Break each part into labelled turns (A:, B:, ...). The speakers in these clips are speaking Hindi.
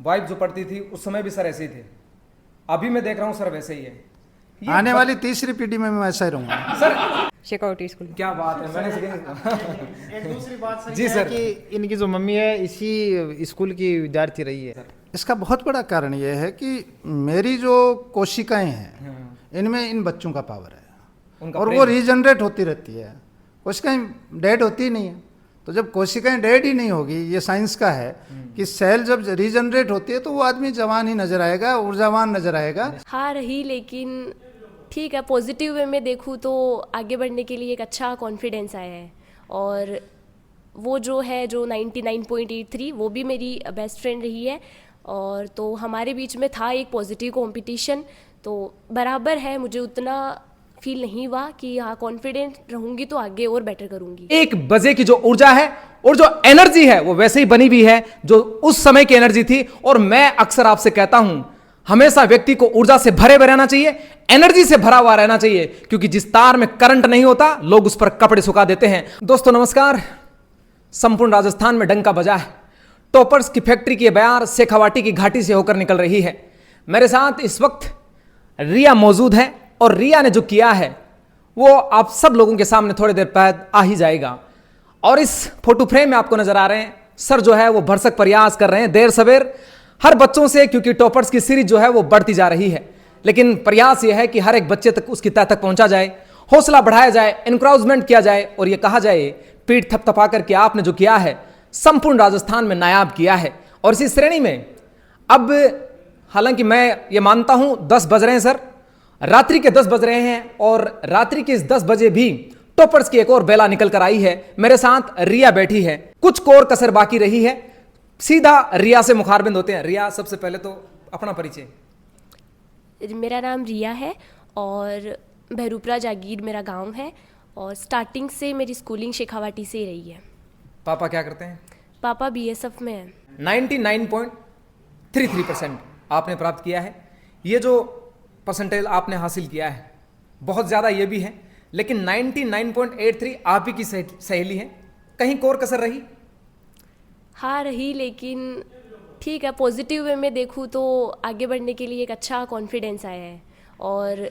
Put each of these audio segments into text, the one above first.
A: वाइफ जो पढ़ती थी उस समय भी सर ऐसे ही थे, अभी मैं देख रहा हूँ सर वैसे ही है।
B: आने वाली तीसरी पीढ़ी में मैं ऐसा ही रहूँगा
A: सर
C: शेखावटी स्कूल।
A: क्या बात है, मैंने
D: एक दूसरी बात सही
A: जी
D: है
A: सर।
D: कि इनकी जो मम्मी है इसी स्कूल की विद्यार्थी रही है।
B: इसका बहुत बड़ा कारण यह है कि मेरी जो कोशिकाएं हैं इनमें इन बच्चों का पावर है
A: उनका
B: और
A: प्रेम।
B: वो रीजनरेट होती रहती है, कोशिकाएं डेड होती ही नहीं है। तो जब कोशिकाएं डेड ही नहीं होगी, ये साइंस का है कि सेल जब रीजनरेट होती है तो वो आदमी जवान ही नजर आएगा, ऊर्जावान नजर आएगा।
E: हाँ रही, लेकिन ठीक है, पॉजिटिव वे में देखूँ तो आगे बढ़ने के लिए एक अच्छा कॉन्फिडेंस आया है। और वो जो है जो 99.83 वो भी मेरी बेस्ट फ्रेंड रही है, और तो हमारे बीच में था एक पॉजिटिव कंपटीशन, तो बराबर है। मुझे उतना फील नहीं हुआ कि हाँ कॉन्फिडेंट रहूँगी तो आगे और बेटर करूँगी।
A: 1 बजे की जो ऊर्जा है और जो एनर्जी है वो वैसे ही बनी हुई है जो उस समय की एनर्जी थी। और मैं अक्सर आपसे कहता हूं, हमेशा व्यक्ति को ऊर्जा से भरे हुए रहना चाहिए, एनर्जी से भरा हुआ रहना चाहिए, क्योंकि जिस तार में करंट नहीं होता लोग उस पर कपड़े सुखा देते हैं। दोस्तों नमस्कार। संपूर्ण राजस्थान में डंका बजा है, टॉपर्स की फैक्ट्री की बयार शेखावाटी की घाटी से होकर निकल रही है। मेरे साथ इस वक्त रिया मौजूद है और रिया ने जो किया है वो आप सब लोगों के सामने थोड़ी देर बाद आ ही जाएगा। और इस फोटो फ्रेम में आपको नजर आ रहे हैं सर जो है वो भरसक प्रयास कर रहे हैं देर सवेर हर बच्चों से, क्योंकि टॉपर्स की सीरीज जो है वो बढ़ती जा रही है। लेकिन प्रयास यह है कि हर एक बच्चे तक उसकी तह तक पहुंचा जाए, हौसला बढ़ाया जाए, इनकरेजमेंट किया जाए और ये कहा जाए पीठ थपथपा करके आपने जो किया है संपूर्ण राजस्थान में नायाब किया है। और इसी श्रेणी में अब हालांकि मैं ये मानता हूं 10 बज रहे हैं सर, रात्रि के 10 बज रहे हैं और रात्रि के इस 10 बजे भी टॉपर्स की एक और बेला निकल कर आई है। मेरे साथ रिया बैठी है, कुछ कोर कसर बाकी रही है। सीधा रिया से मुखारबिंद होते हैं। रिया, सबसे पहले तो अपना परिचय।
E: मेरा नाम रिया है और बहरूपरा जागीर मेरा गांव है, और स्टार्टिंग से मेरी स्कूलिंग शेखावाटी से ही रही है।
A: पापा क्या करते हैं?
E: पापा बीएसएफ में हैं।
A: 99.33% आपने प्राप्त किया है। ये जो परसेंटेज आपने हासिल किया है बहुत ज़्यादा ये भी है, लेकिन 99.83 आप ही की सहेली है। कहीं कोर कसर रही?
E: हाँ रही, लेकिन ठीक है, पॉजिटिव वे में देखूँ तो आगे बढ़ने के लिए एक अच्छा कॉन्फिडेंस आया है। और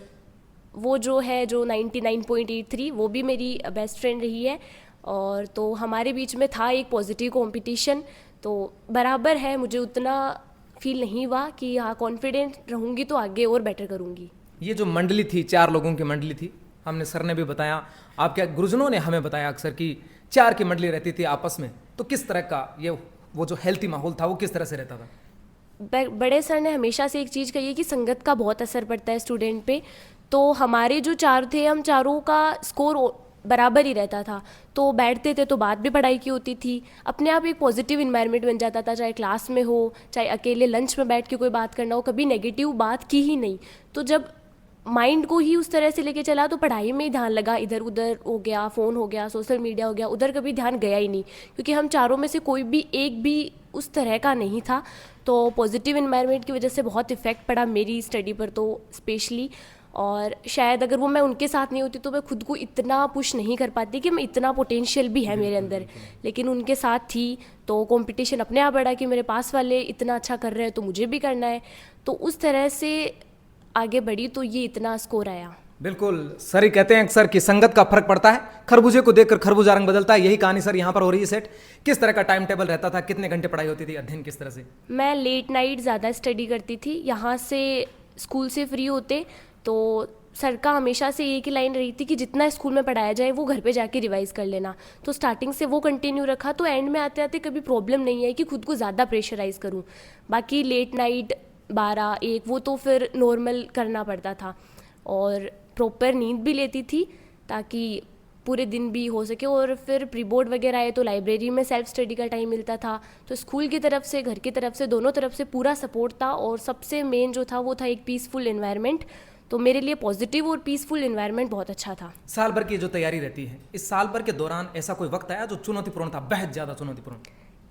E: वो जो है जो 99.83 वो भी मेरी बेस्ट फ्रेंड रही है, और तो हमारे बीच में था एक पॉजिटिव कंपटीशन, तो बराबर है। मुझे उतना फील नहीं हुआ कि हाँ कॉन्फिडेंट रहूँगी तो आगे और बेटर करूँगी।
A: ये जो मंडली थी, 4 लोगों की मंडली थी, हमने सर ने भी बताया, आपके गुरुजनों ने हमें बताया अक्सर कि 4 की मंडली रहती थी आपस में, तो किस तरह का ये वो जो हेल्थी माहौल था वो किस तरह से रहता था?
E: बड़े सर ने हमेशा से एक चीज़ कही है कि संगत का बहुत असर पड़ता है स्टूडेंट पे। तो हमारे जो 4 थे, हम चारों का स्कोर बराबर ही रहता था, तो बैठते थे तो बात भी पढ़ाई की होती थी। अपने आप एक पॉजिटिव इन्वायरमेंट बन जाता था, चाहे क्लास में हो चाहे अकेले लंच में बैठ के कोई बात करना हो, कभी नेगेटिव बात की ही नहीं। तो जब माइंड को ही उस तरह से लेके चला तो पढ़ाई में ही ध्यान लगा, इधर उधर हो गया, फ़ोन हो गया, सोशल मीडिया हो गया, उधर कभी ध्यान गया ही नहीं, क्योंकि हम चारों में से कोई भी एक भी उस तरह का नहीं था। तो पॉजिटिव इन्वायरमेंट की वजह से बहुत इफ़ेक्ट पड़ा मेरी स्टडी पर तो स्पेशली। और शायद अगर वो मैं उनके साथ नहीं होती तो मैं खुद को इतना पुश नहीं कर पाती कि मैं इतना पोटेंशियल भी है मेरे अंदर, लेकिन उनके साथ थी तो कंपटीशन अपने आप बढ़ा कि मेरे पास वाले इतना अच्छा कर रहे हैं तो मुझे भी करना है, तो उस तरह से आगे बढ़ी तो ये इतना स्कोर आया।
A: बिल्कुल, सर ही कहते हैं अक्सर कि संगत का फर्क पड़ता है, खरबूजे को देखकर खरबूजा रंग बदलता है। यही कहानी सर यहाँ पर हो रही है सेट। किस तरह का टाइम टेबल रहता था, कितने घंटे पढ़ाई होती थी, अध्ययन किस तरह से?
E: मैं लेट नाइट ज़्यादा स्टडी करती थी। यहाँ से स्कूल से फ्री होते तो सर का हमेशा से एक ही लाइन रही थी कि जितना स्कूल में पढ़ाया जाए वो घर पे जाके रिवाइज कर लेना, तो स्टार्टिंग से वो कंटिन्यू रखा। तो एंड में आते आते कभी प्रॉब्लम नहीं है कि खुद को ज़्यादा प्रेशराइज करूँ। बाकी लेट नाइट 12-1 वो तो फिर नॉर्मल करना पड़ता था, और प्रॉपर नींद भी लेती थी ताकि पूरे दिन भी हो सके। और फिर प्री बोर्ड वगैरह आए तो लाइब्रेरी में सेल्फ स्टडी का टाइम मिलता था, तो स्कूल की तरफ से घर की तरफ से दोनों तरफ से पूरा सपोर्ट था। और सबसे मेन जो था वो था एक पीसफुल एनवायरनमेंट, तो मेरे लिए पॉजिटिव और पीसफुल एनवायरनमेंट बहुत अच्छा था।
A: साल भर की जो तैयारी रहती है, इस साल भर के दौरान ऐसा कोई वक्त आया जो चुनौतीपूर्ण था, बेहद ज़्यादा चुनौतीपूर्ण?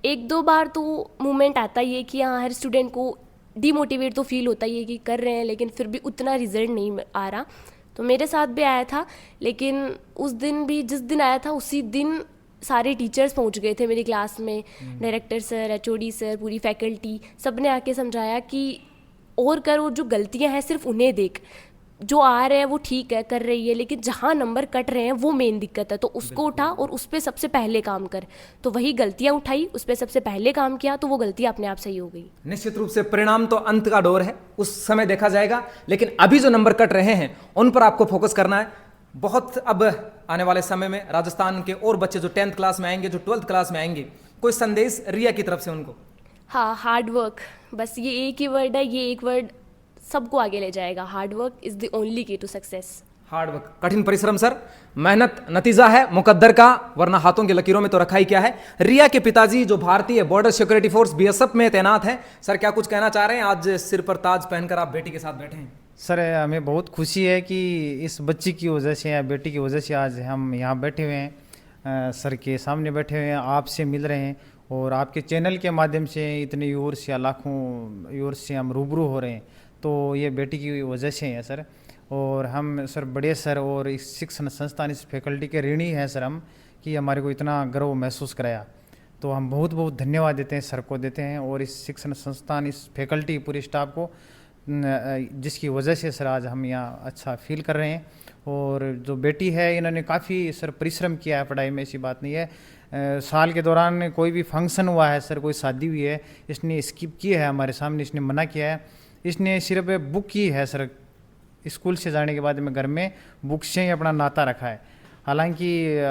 E: 1-2 बार तो मोमेंट आता ही है कि हाँ हर स्टूडेंट को डीमोटिवेट तो फील होता ही है कि कर रहे हैं लेकिन फिर भी उतना रिजल्ट नहीं आ रहा, तो मेरे साथ भी आया था। लेकिन उस दिन भी जिस दिन आया था उसी दिन सारे टीचर्स पहुंच गए थे मेरी क्लास में, डायरेक्टर सर, एचओडी सर, पूरी फैकल्टी, सब ने आके समझाया कि और कर, और जो गलतियां हैं सिर्फ उन्हें देख, जो आ रहे हैं वो ठीक है कर रही है, लेकिन जहाँ नंबर कट रहे हैं वो मेन दिक्कत है, तो उसको उठा और उस पर सबसे पहले काम कर। तो वही गलतियां उठाई, उस पर सबसे पहले काम किया, तो वो गलती अपने आप सही हो गई।
A: निश्चित रूप से परिणाम तो अंत का दौर है, उस समय देखा जाएगा, लेकिन अभी जो नंबर कट रहे हैं उन पर आपको फोकस करना है। बहुत अब आने वाले समय में राजस्थान के और बच्चे जो 10th क्लास में आएंगे, जो 12th क्लास में आएंगे, कोई संदेश रिया की तरफ से उनको?
E: हाँ, हार्ड वर्क, बस ये एक ही वर्ड है, ये एक वर्ड सबको आगे ले जाएगा। Hard work is the only की टू सक्सेस।
A: हार्ड वर्क, कठिन परिश्रम सर, मेहनत नतीजा है मुकद्दर का, वरना हाथों की लकीरों में तो रखा ही क्या है। रिया के पिताजी जो भारतीय बॉर्डर सिक्योरिटी फोर्स बीएसएफ में तैनात हैं, सर क्या कुछ कहना चाह रहे हैं? आज सिर पर ताज पहनकर आप बेटी के साथ बैठे हैं।
D: सर हमें बहुत खुशी है कि इस बच्ची की वजह से या बेटी की वजह से आज हम यहाँ बैठे हुए हैं, सर के सामने बैठे हुए हैं, आपसे मिल रहे हैं, और आपके चैनल के माध्यम से इतने व्यूअर्स या लाखों व्यूअर्स से हम रूबरू हो रहे हैं, तो ये बेटी की वजह से है सर। और हम सर बड़े सर और इस शिक्षण संस्थान, इस फैकल्टी के ऋणी हैं सर हम, कि हमारे को इतना गर्व महसूस कराया। तो हम बहुत बहुत धन्यवाद देते हैं, सर को देते हैं, और इस शिक्षण संस्थान, इस फैकल्टी, पूरे स्टाफ को, जिसकी वजह से सर आज हम यहाँ अच्छा फील कर रहे हैं। और जो बेटी है, इन्होंने काफ़ी सर परिश्रम किया है पढ़ाई में, ऐसी बात नहीं है। साल के दौरान कोई भी फंक्शन हुआ है सर, कोई शादी हुई है, इसने स्किप की है हमारे सामने, इसने मना किया है, इसने सिर्फ बुक की है सर। स्कूल से जाने के बाद में घर में बुक से ही अपना नाता रखा है। हालांकि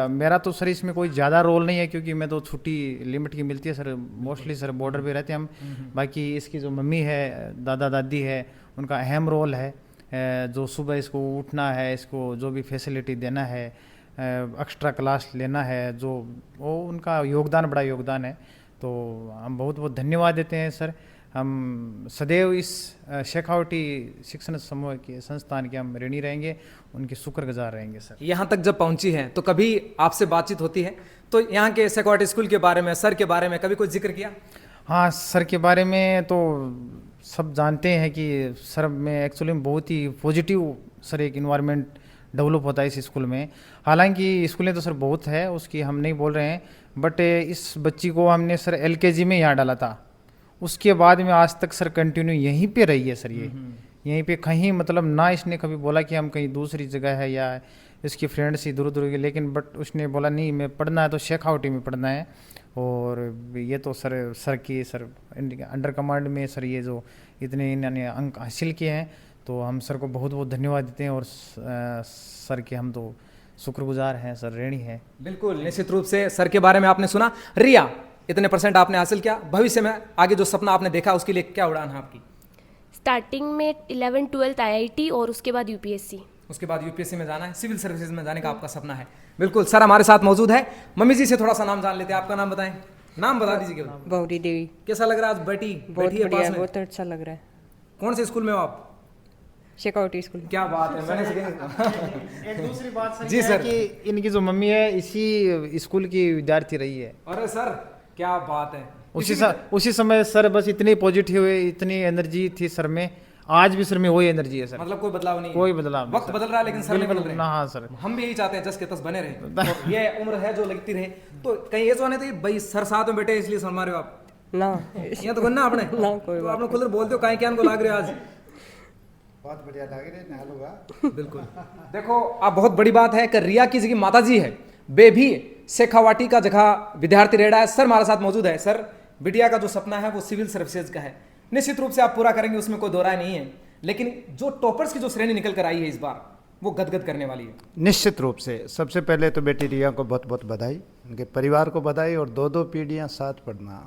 D: मेरा तो सर इसमें कोई ज़्यादा रोल नहीं है, क्योंकि मैं तो छुट्टी लिमिट की मिलती है सर, मोस्टली सर बॉर्डर पे रहते हैं हम। बाकी इसकी जो मम्मी है, दादा दादी है, उनका अहम रोल है, जो सुबह इसको उठना है, इसको जो भी फैसिलिटी देना है, एक्स्ट्रा क्लास लेना है, जो वो उनका योगदान, बड़ा योगदान है। तो हम बहुत बहुत धन्यवाद देते हैं सर। हम सदैव इस शेखावटी शिक्षण समूह के संस्थान के हम ऋणी रहेंगे, उनके शुक्रगुजार रहेंगे सर।
A: यहाँ तक जब पहुँची हैं तो कभी आपसे बातचीत होती है, तो यहाँ के शेखावटी स्कूल के बारे में, सर के बारे में कभी कोई जिक्र किया?
D: हाँ, सर के बारे में तो सब जानते हैं कि सर में एक्चुअली में बहुत ही पॉजिटिव सर एक इन्वायरमेंट डेवलप होता है इस स्कूल में। हालांकि स्कूलें तो सर बहुत है, उसकी हम नहीं बोल रहे हैं, बट इस बच्ची को हमने सर LKG में यहाँ डाला था, उसके बाद में आज तक सर कंटिन्यू यहीं पे रही है सर। ये यहीं पे कहीं मतलब ना इसने कभी बोला कि हम कहीं दूसरी जगह है या इसकी फ्रेंड्स ही दूर दूर के, लेकिन बट उसने बोला नहीं, मैं पढ़ना है तो शेखावटी में पढ़ना है। और ये तो सर की सर अंडर कमांड में सर ये जो इतने इन्होंने अंक हासिल किए हैं, तो हम सर को बहुत बहुत धन्यवाद देते हैं, और सर के हम तो शुक्रगुजार हैं सर, ऋणी हैं।
A: बिल्कुल, निश्चित रूप से सर के बारे में आपने सुना। रिया, इतने % आपने हासिल किया, भविष्य में आगे जो सपना आपने देखा उसके लिए क्या उड़ान है आपकी?
E: स्टार्टिंग में 11th 12th IIT और उसके बाद UPSC।
A: उसके बाद UPSC में जाना है, सिविल सर्विसेज में जाने का आपका सपना है। बिल्कुल, सर हमारे साथ मौजूद है। मम्मी जी से थोड़ा सा नाम जान लेते हैं, आपका नाम बताएं। नाम बता दीजिए केवल।
C: बहुरी देवी।
A: कैसा लग रहा है आज बेटी
C: बहुत
A: बैठी है
C: बढ़िया,
A: पास में?
C: बहुत अच्छा लग रहा है।
A: कौन से स्कूल में हो आप?
C: शेखावटी स्कूल।
A: क्या बात है, मैंने
D: एक दूसरी बात सर
A: जी
D: ये है
A: सर।
D: कि इनकी जो मम्मी है इसी स्कूल की विद्यार्थी रही है।
A: अरे सर क्या बात है।
D: उसी समय सर बस इतनी पॉजिटिव है, इतनी एनर्जी थी सर में, आज भी सर में वही एनर्जी है सर।
A: मतलब कोई बदलाव नहीं है?
D: कोई बदलाव नहीं
A: वक्त
D: सर।
A: बदल रहा है लेकिन सर नहीं बदल रहे।
D: हाँ सर,
A: हम भी यही चाहते हैं, जस के तस बने रहे, तो ये उम्र है जो लगती रहे। तो कहीं ये तो नहीं थी भाई सर साथ में बैठे इसलिए शर्मा रहे हो आप?
C: ना
A: यहाँ तो गन्ना आपने
C: ना, कोई
A: तो
C: बात
A: आपने खुद बोलते हो काहे क्या को लाग रहे हो आज?
B: बहुत बढ़िया लग रही है, नहा लूंगा।
A: बिल्कुल, देखो आप, बहुत बड़ी बात है कि रिया की जी माता जी है, वे भी शेखावाटी का जगह विद्यार्थी रह रहा है। सर हमारे साथ मौजूद है। सर, बिटिया का जो सपना है वो सिविल सर्विसेज का है, निश्चित रूप से आप पूरा करेंगे, उसमें कोई दो राय नहीं है, लेकिन जो टॉपर्स की जो श्रेणी निकल कर आई है इस बार, वो गदगद करने वाली है।
B: निश्चित रूप से सबसे पहले तो बेटी रिया को बहुत बहुत बधाई, उनके परिवार को बधाई, और 2-2 पीढ़ियां साथ पढ़ना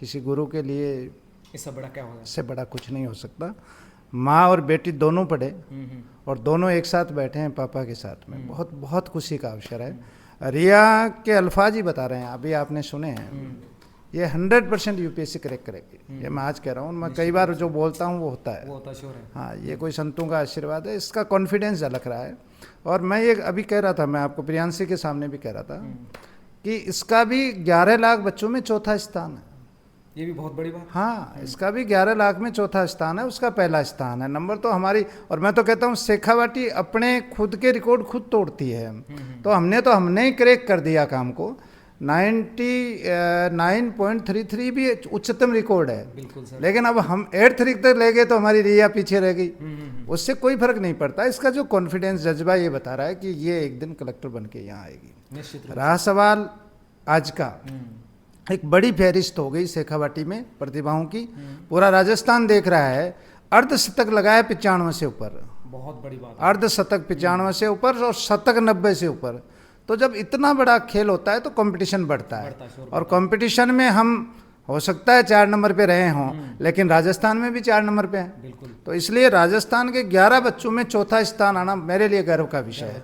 B: किसी गुरु के लिए
A: इससे बड़ा क्या होगा?
B: इससे बड़ा कुछ नहीं हो सकता। माँ और बेटी दोनों पढ़े और दोनों एक साथ बैठे हैं पापा के साथ में, बहुत बहुत खुशी का अवसर है। रिया के अल्फाज ही बता रहे हैं, अभी आपने सुने हैं, ये 100% यूपीएससी क्रैक करेगी, ये मैं आज कह रहा हूँ। मैं कई बार जो बोलता हूँ वो होता है,
A: वो होता श्योर है।
B: हाँ, ये कोई संतों का आशीर्वाद है, इसका कॉन्फिडेंस झलक रहा है। और मैं ये अभी कह रहा था, मैं आपको प्रियांशी के सामने भी कह रहा था कि इसका भी 11 लाख बच्चों में चौथा स्थान है।
A: ये भी बहुत बड़ी बात।
B: हाँ, इसका भी 11 लाख में चौथा स्थान है, उसका पहला स्थान है। नंबर तो हमारी, और मैं तो कहता हूँ शेखावाटी अपने खुद के रिकॉर्ड खुद तोड़ती है। तो हमने ही क्रैक कर दिया काम को। 99.33 भी उच्चतम रिकॉर्ड है।
A: बिल्कुल सर।
B: लेकिन अब हम 8th तक ले गए तो हमारी रिया पीछे रह गई। उससे कोई फर्क नहीं पड़ता। इसका जो कॉन्फिडेंस जज्बा ये बता रहा है कि ये एक दिन कलेक्टर बन के यहाँ आएगी।
A: निश्चित रूप
B: रहा सवाल आज का, एक बड़ी फहरिस्त हो गई शेखावाटी में प्रतिभाओं की। पूरा राजस्थान देख रहा है। अर्धशतक लगाया 95 से ऊपर,
A: बहुत बड़ी बात है।
B: अर्धशतक 95 से ऊपर और शतक 90 से ऊपर। तो जब इतना बड़ा खेल होता है तो कंपटीशन बढ़ता है। और कंपटीशन में हम हो सकता है 4 नंबर पे रहे हों, लेकिन राजस्थान में भी 4 नंबर पे हैं।
A: बिल्कुल।
B: तो इसलिए राजस्थान के 11 बच्चों में चौथा स्थान आना मेरे लिए गर्व का विषय है।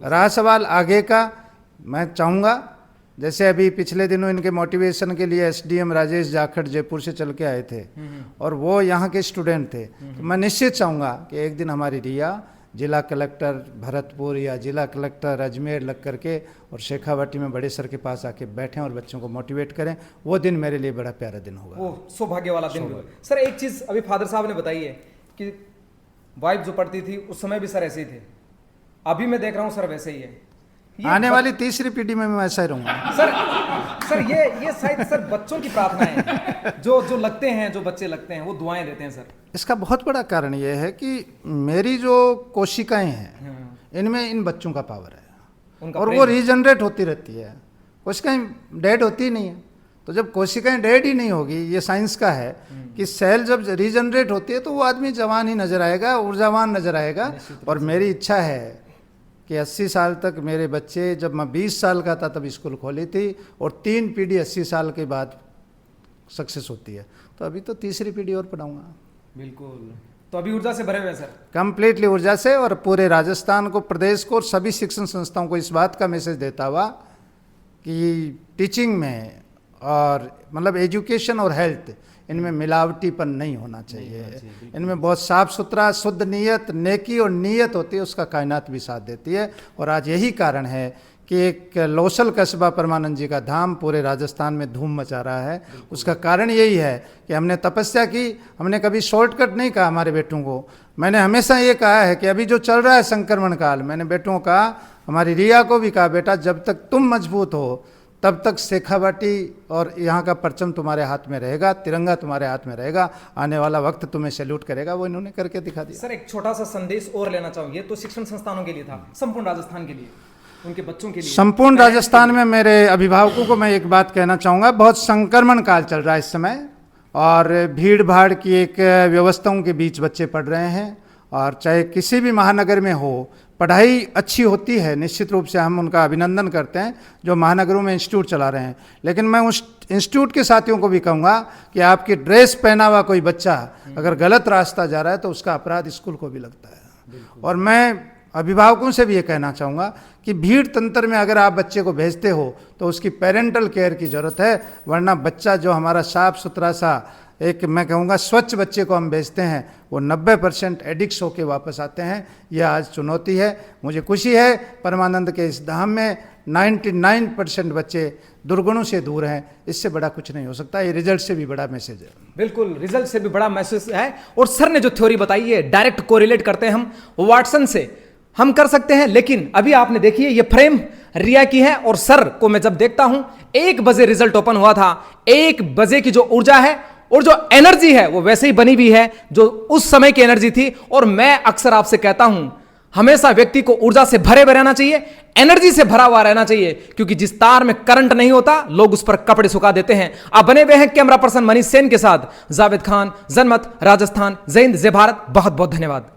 B: रहा सवाल आगे का, मैं चाहूँगा जैसे अभी पिछले दिनों इनके मोटिवेशन के लिए एसडीएम राजेश जाखड़ जयपुर से चल के आए थे और वो यहाँ के स्टूडेंट थे। तो मैं निश्चित चाहूँगा कि एक दिन हमारी रिया जिला कलेक्टर भरतपुर या जिला कलेक्टर अजमेर लग करके और शेखावाटी में बड़े सर के पास आके बैठें और बच्चों को मोटिवेट करें। वो दिन मेरे लिए बड़ा प्यारा दिन होगा।
A: वो सौभाग्य वाला दिन होगा। सर एक चीज अभी फादर साहब ने बताई है कि वाइफ जो पढ़ती थी उस समय भी सर ऐसे ही थे, अभी मैं देख रहा हूँ सर वैसे ही है।
B: आने वाली तीसरी पीढ़ी में मैं ऐसा ही रहूँगा।
A: सर ये शायद सर बच्चों की प्रार्थनाएं हैं। जो लगते हैं, जो बच्चे लगते हैं वो दुआएं देते हैं सर।
B: इसका बहुत बड़ा कारण ये है कि मेरी जो कोशिकाएं हैं इनमें इन बच्चों का पावर है और वो रीजनरेट होती रहती है। कोशिकाएं डेड होती नहीं है। तो जब कोशिकाएं डेड ही नहीं होगी, ये साइंस का है कि सेल जब रीजनरेट होती है तो वो आदमी जवान ही नजर आएगा, ऊर्जावान नजर आएगा। और मेरी इच्छा है कि 80 साल तक मेरे बच्चे, जब मैं 20 साल का था तब स्कूल खोली थी और 3 पीढ़ी 80 साल के बाद सक्सेस होती है। तो अभी तो तीसरी पीढ़ी और पढ़ाऊंगा।
A: बिल्कुल। तो अभी ऊर्जा से भरे हुए हैं सर,
B: कंप्लीटली ऊर्जा से। और पूरे राजस्थान को, प्रदेश को और सभी शिक्षण संस्थाओं को इस बात का मैसेज देता हुआ कि टीचिंग में और मतलब एजुकेशन और हेल्थ, इनमें मिलावटीपन नहीं होना चाहिए। इनमें बहुत साफ सुथरा, शुद्ध नीयत, नेकी और नीयत होती है, उसका कायनात भी साथ देती है। और आज यही कारण है कि एक लोसल कस्बा परमानंद जी का धाम पूरे राजस्थान में धूम मचा रहा है। उसका कारण यही है कि हमने तपस्या की। हमने कभी शॉर्टकट नहीं कहा हमारे बेटों को। मैंने हमेशा ये कहा है कि अभी जो चल रहा है संक्रमण काल, मैंने बेटों को कहा, हमारी रिया को भी कहा, बेटा जब तक तुम मजबूत हो तब तक शेखावाटी और यहाँ का परचम तुम्हारे हाथ में रहेगा, तिरंगा तुम्हारे हाथ में रहेगा। आने वाला वक्त तुम्हें सैल्यूट करेगा। वो इन्होंने करके दिखा दिया।
A: सर एक छोटा सा संदेश और लेना चाहूँगी, तो शिक्षण संस्थानों के लिए था, संपूर्ण राजस्थान के लिए, उनके बच्चों के लिए,
B: संपूर्ण राजस्थान में मेरे अभिभावकों को मैं एक बात कहना चाहूँगा। बहुत संक्रमण काल चल रहा है इस समय और भीड़ भाड़ की एक व्यवस्थाओं के बीच बच्चे पढ़ रहे हैं। और चाहे किसी भी महानगर में हो, पढ़ाई अच्छी होती है, निश्चित रूप से हम उनका अभिनंदन करते हैं जो महानगरों में इंस्टीट्यूट चला रहे हैं। लेकिन मैं उस इंस्टीट्यूट के साथियों को भी कहूँगा कि आपकी ड्रेस पहना हुआ कोई बच्चा अगर गलत रास्ता जा रहा है तो उसका अपराध स्कूल को भी लगता है। और मैं अभिभावकों से भी ये कहना चाहूँगा कि भीड़ तंत्र में अगर आप बच्चे को भेजते हो तो उसकी पेरेंटल केयर की ज़रूरत है। वरना बच्चा जो हमारा साफ सुथरा सा, एक मैं कहूँगा स्वच्छ बच्चे को हम भेजते हैं, वो 90% एडिक्ट्स होके वापस आते हैं। यह आज चुनौती है। मुझे खुशी है परमानंद के इस धाम में 99% बच्चे दुर्गुणों से दूर हैं। इससे बड़ा कुछ नहीं हो सकता। ये रिजल्ट से भी बड़ा मैसेज है।
A: बिल्कुल, रिजल्ट से भी बड़ा मैसेज है। और सर ने जो थ्योरी बताई है डायरेक्ट कोरिलेट करते हैं हम वाटसन से, हम कर सकते हैं। लेकिन अभी आपने देखिए ये फ्रेम रिया की है और सर को मैं जब देखता हूं, 1 बजे रिजल्ट ओपन हुआ था, 1 बजे की जो ऊर्जा है और जो एनर्जी है वो वैसे ही बनी हुई है जो उस समय की एनर्जी थी। और मैं अक्सर आपसे कहता हूं, हमेशा व्यक्ति को ऊर्जा से भरे हुए रहना चाहिए, एनर्जी से भरा हुआ रहना चाहिए, क्योंकि जिस तार में करंट नहीं होता लोग उस पर कपड़े सुखा देते हैं। आप बने हुए हैं कैमरा पर्सन मनीष सेन के साथ, जावेद खान, जनमत, राजस्थान। जय हिंद, जय भारत। बहुत बहुत धन्यवाद।